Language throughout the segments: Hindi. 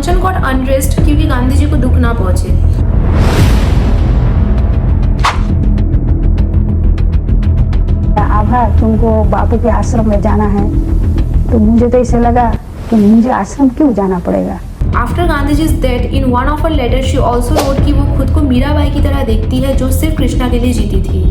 कंचन गॉट अनरेस्ट क्योंकि गांधी जी को दुख ना पहुंचे। आभा, तुमको बापू के आश्रम में जाना है, तो मुझे तो ऐसे लगा कि मुझे आश्रम क्यों जाना पड़ेगा। After Gandhiji's death, in one of her letters, she also wrote कि वो खुद को मीराबाई की तरह देखती है जो सिर्फ कृष्णा के लिए जीती थी।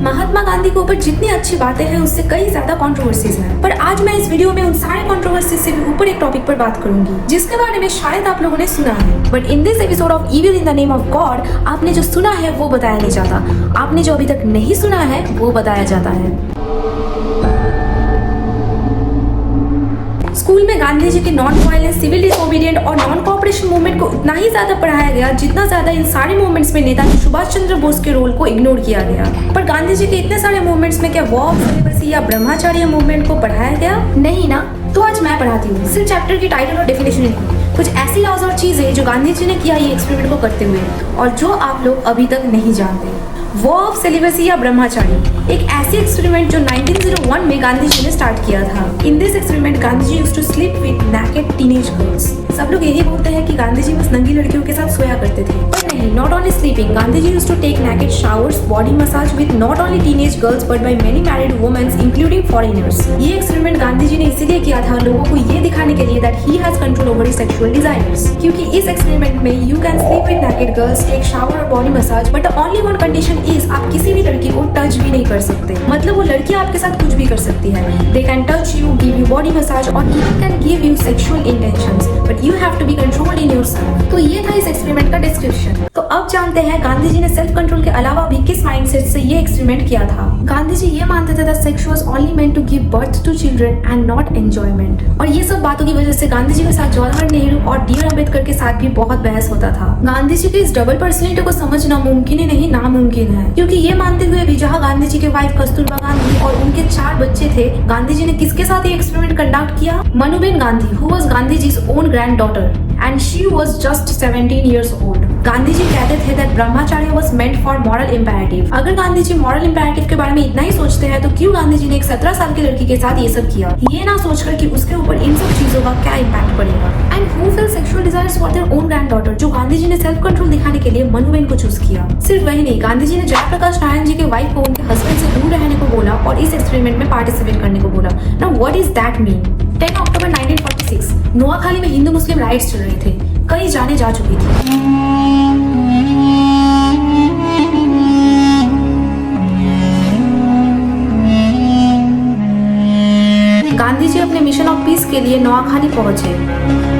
महात्मा गांधी के ऊपर जितनी अच्छी बातें हैं उससे कई ज्यादा कंट्रोवर्सीज हैं, पर आज मैं इस वीडियो में उन सारे कंट्रोवर्सीज से भी ऊपर एक टॉपिक पर बात करूंगी जिसके बारे में शायद आप लोगों ने सुना है, but in this episode of evil in the name of God आपने जो सुना है वो बताया नहीं जाता, आपने जो अभी तक नहीं सुना है वो बताया जाता है। स्कूल में गांधी जी के नॉन वायलेंस, सिविल डिसोबीडिएंट और नॉन कोऑपरेशन मूवमेंट को उतना ही ज्यादा पढ़ाया गया जितना ज्यादा इन सारे मूवमेंट्स में नेताजी सुभाष चंद्र बोस के रोल को इग्नोर किया गया। पर गांधी जी के इतने सारे मूवमेंट्स में क्या वॉर ऑफ सेलिब्रेसी या ब्रह्मचार्य मूवमेंट को पढ़ाया गया? नहीं ना। तो आज मैं पढ़ाती हूँ, सिर्फ चैप्टर की टाइटल और डेफिनेशन नहीं, कुछ ऐसी लॉज और चीजें जो गांधी जी ने किया ये एक्सपेरिमेंट को करते हुए और जो आप लोग अभी तक नहीं जानते। वॉर ऑफ सेलिब्रेसी या ब्रह्मचारी एक ऐसी एक्सपेरिमेंट जो 1901 में गांधी जी ने स्टार्ट किया था। In this experiment Gandhi ji used to sleep with naked teenage girls. सब लोग यही बोलते हैं कि गांधी जी बस नंगी लड़कियों के साथ सोया करते थे, पर नहीं, not only sleeping, Gandhi ji used to take naked showers, body massage with not only teenage girls but by many married womens including foreigners. ये एक्सपेरिमेंट गांधी जी ने इसीलिए किया था लोगों को ये दिखाने के लिए that he has control over his sexual desires, क्योंकि इस एक्सपेरिमेंट में you can sleep with naked girls, take shower और body massage, but only one condition is आप किसी भी लड़की को टच भी नहीं कर सकते। मतलब वो लड़की आपके साथ कुछ भी कर सकती है, they can touch you, give you body massage और even can give you sexual intentions, but you have to be controlled in yourself. तो ये था इस एक्सपेरिमेंट का डिस्क्रिप्शन। तो अब जानते हैं गांधी जी ने सेल्फ कंट्रोल के अलावा भी किस माइंडसेट से ये एक्सपेरिमेंट किया था। गांधी जी ये मानते थे that sex was only meant to give birth to children and not enjoyment. और ये सब बातों की वजह से गांधी जी के साथ जवाहरलाल नेहरू और डी.आर. अम्बेडकर के साथ भी बहुत बहस होता था। गांधी जी की इस डबल पर्सनैलिटी को समझना मुमकिन ही नहीं नामुमकिन है, क्योंकि ये मानते हुए भी जहाँ गांधी जी के वाइफ कस्तूरबा गांधी और उनके 4 बच्चे थे, गांधी जी ने किसके साथ ये एक्सपेरिमेंट कंडक्ट किया? Manuben Gandhi, who was Gandhi ji's own granddaughter and she was just 17 years old. Gandhi ji कहते थे that ब्रह्मचार्य was meant for moral imperative। अगर गांधी जी moral imperative के बारे में इतना ही सोचते हैं तो क्यों गांधी जी ने एक 17 साल की लड़की के साथ ये सब किया, ये ना सोचकर कि उसके ऊपर इन सब चीजों का क्या इम्पैक्ट पड़ेगा। And who felt sexual desires for their own granddaughter, जो गांधी जी ने सेल्फ कंट्रोल दिखाने के लिए मनुबेन को चूज किया। सिर्फ वही नहीं, गांधी जी ने जयप्रकाश नारायण जी के वाइफ को उनके हस्बैंड से दूर रहने को बोला और इस एक्सपेरिमेंट में पार्टिसिपेट करने को बोला। Now what is that mean? 10 अक्टूबर 1946 नोआखाली में हिंदू मुस्लिम राइट्स चल रहे थे, कई जाने जा चुकी थी। गांधी जी अपने मिशन ऑफ पीस के लिए नोआखाली पहुंचे।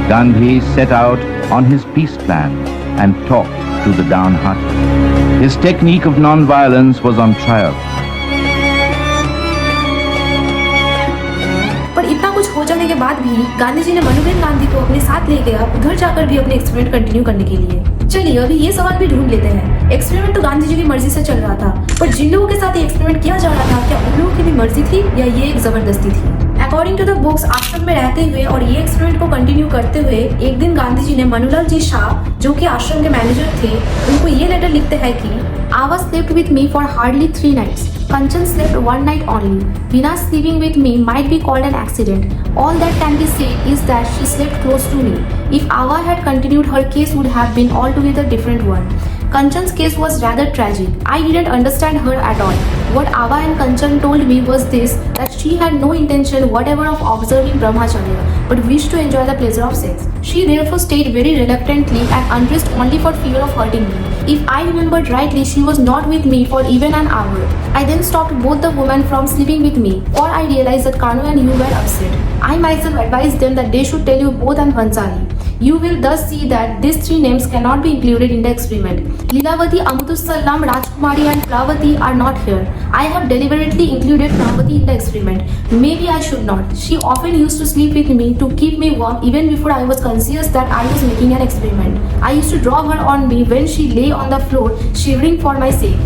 Gandhi set out on his peace plan and talked to the downhearted. His technique of non-violence was on trial. पर इतना कुछ हो जाने के बाद भी गांधी जी ने मनुबेन गांधी को अपने साथ ले गया, घर जाकर भी अपने एक्सपेरिमेंट कंटिन्यू करने के लिए। चलिए अभी ये सवाल भी ढूंढ लेते हैं, एक्सपेरिमेंट तो गांधी जी की मर्जी से चल रहा था, पर जिन लोगों के साथ ये एक्सपेरिमेंट किया जा रहा था क्या उन लोगों की भी मर्जी थी या ये एक जबरदस्ती थी? अकॉर्डिंग टू द बुक्स, आश्रम में रहते हुए और ये एक्सपेरिमेंट को कंटिन्यू करते हुए एक दिन गांधी जी ने मनुलाल जी शाह, जो कि आश्रम के मैनेजर थे, उनको ये लेटर लिखते हैं कि Ava slept with me for hardly 3 nights. Kanchan slept 1 night only. Veena sleeping with me might be called an accident. All that can be said is that she slept close to me. If Ava had continued, her case would have been altogether different one. Kanchan's case was rather tragic. I didn't understand her at all. What Ava and Kanchan told me was this, that she had no intention whatever of observing brahmacharya, but wished to enjoy the pleasure of sex. She therefore stayed very reluctantly and undressed only for fear of hurting me. If I remembered rightly, she was not with me for even an hour. I then stopped both the women from sleeping with me, for I realized that Kanu and you were upset. I myself advised them that they should tell you both and Bhansali. You will thus see that these 3 names cannot be included in the experiment. Leelavati, Amuthusallam, Rajkumari and Pravati are not here. I have deliberately included Pravati in the experiment. Maybe I should not. She often used to sleep with me to keep me warm even before I was conscious that I was making an experiment. I used to draw her on me when she lay on the floor shivering for my sake.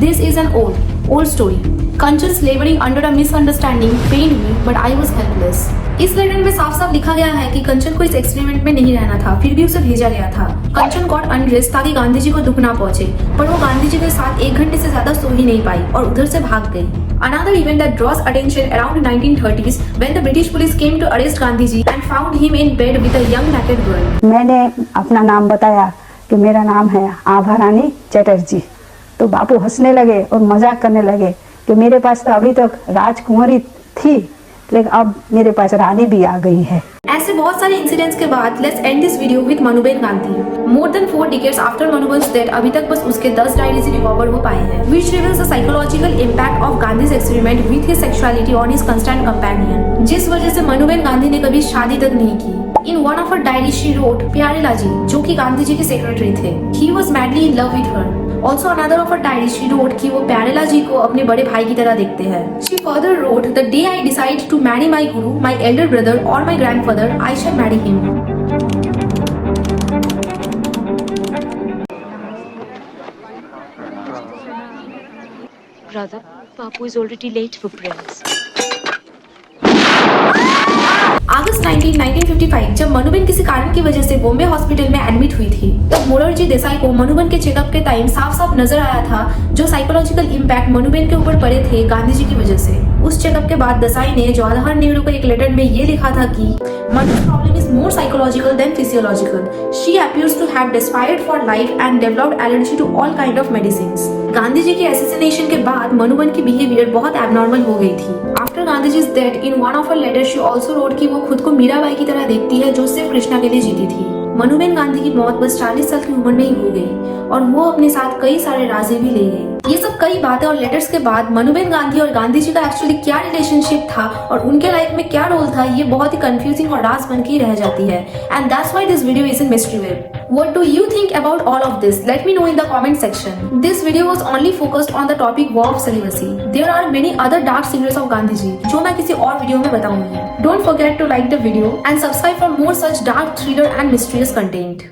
This is an old story. Kanchan's laboring under a misunderstanding pained me, but I was helpless. इस लेटर में साफ साफ लिखा गया है कि कंचन को इस एक्सपेरिमेंट में नहीं रहना था, फिर भी उसे भेजा गया था। कंचन गॉट अनड्रेस्ड ताकि गांधी जी को दुख ना पहुंचे, पर वो गांधी जी के साथ 1 घंटे से ज्यादा सो ही नहीं पाई और उधर से भाग गई। Another event that draws attention around 1930s when the British police came to arrest Gandhiji and found him in bed with a young naked girl. मैंने अपना नाम बताया कि मेरा नाम है आभा रानी चटर्जी, तो बापू हंसने लगे और मजाक करने लगे कि मेरे पास तो अभी तक राजकुमारी थी, लेकिन अब मेरे पास रानी भी आ गई है। ऐसे बहुत सारे इंसिडेंट्स के बाद let's end this video with Manuben Gandhi. More than 4 decades after Manuben's death अभी तक बस उसके 10 डायरीज ही रिकवर हो पाए हैं, which reveals the psychological impact of Gandhi's experiment with his sexuality on his constant companion, जिस वजह से मनुबेन गांधी ने कभी शादी तक नहीं की। In one of her diary she wrote Pyarelal ji, जो कि गांधी जी के सेक्रेटरी थे, he was madly in love with her. Also another of her diaries she wrote कि वो प्यारेला जी को अपने बड़े भाई की तरह देखते हैं। She further wrote, the day I decide to marry my guru, my elder brother or my grandfather, I shall marry him. Brother, Papu is already late for prayers. अगस्त 1955 जब मनुबेन किसी कारण की वजह से बॉम्बे हॉस्पिटल में एडमिट हुई थी, तब मोरारजी देसाई को मनुबेन के चेकअप के टाइम साफ साफ नजर आया था जो साइकोलॉजिकल इम्पैक्ट मनुबेन के ऊपर पड़े थे गांधी जी की वजह से। उस चेकअप के बाद देसाई ने जवाहरलाल नेहरू को एक लेटर में ये लिखा था कि Manu's problem is more psychological than physiological. She appears to have despaired for life and developed allergy to all kind of medicines. Gandhi ji के असैसिनेशन के बाद मनुबेन की बिहेवियर बहुत एबनॉर्मल हो गई थी। After Gandhiji's death, in one of her letters, she also wrote कि वो खुद को मीराबाई की तरह देखती है जो सिर्फ कृष्णा के लिए जीती थी। मनुबेन गांधी की मौत बस 40 साल की उम्र में ही हो गई और वो अपने साथ कई सारे राजे भी ले गई। ये सब कई बातें और लेटर्स के बाद मनुबेन गांधी और गांधी जी का एक्चुअली क्या रिलेशनशिप था और उनके लाइफ में क्या रोल था, ये बहुत ही कंफ्यूजिंग और राज बन के रह जाती है। And that's why this video is in mystery web. What do you think about all of this? Let me know in the comment section. This video was only focused on the topic war of celibacy. There are many other dark secrets of Gandhiji जो मैं किसी और वीडियो में बताऊंगी। Don't forget to like the video and subscribe for more such dark thriller and mysterious content.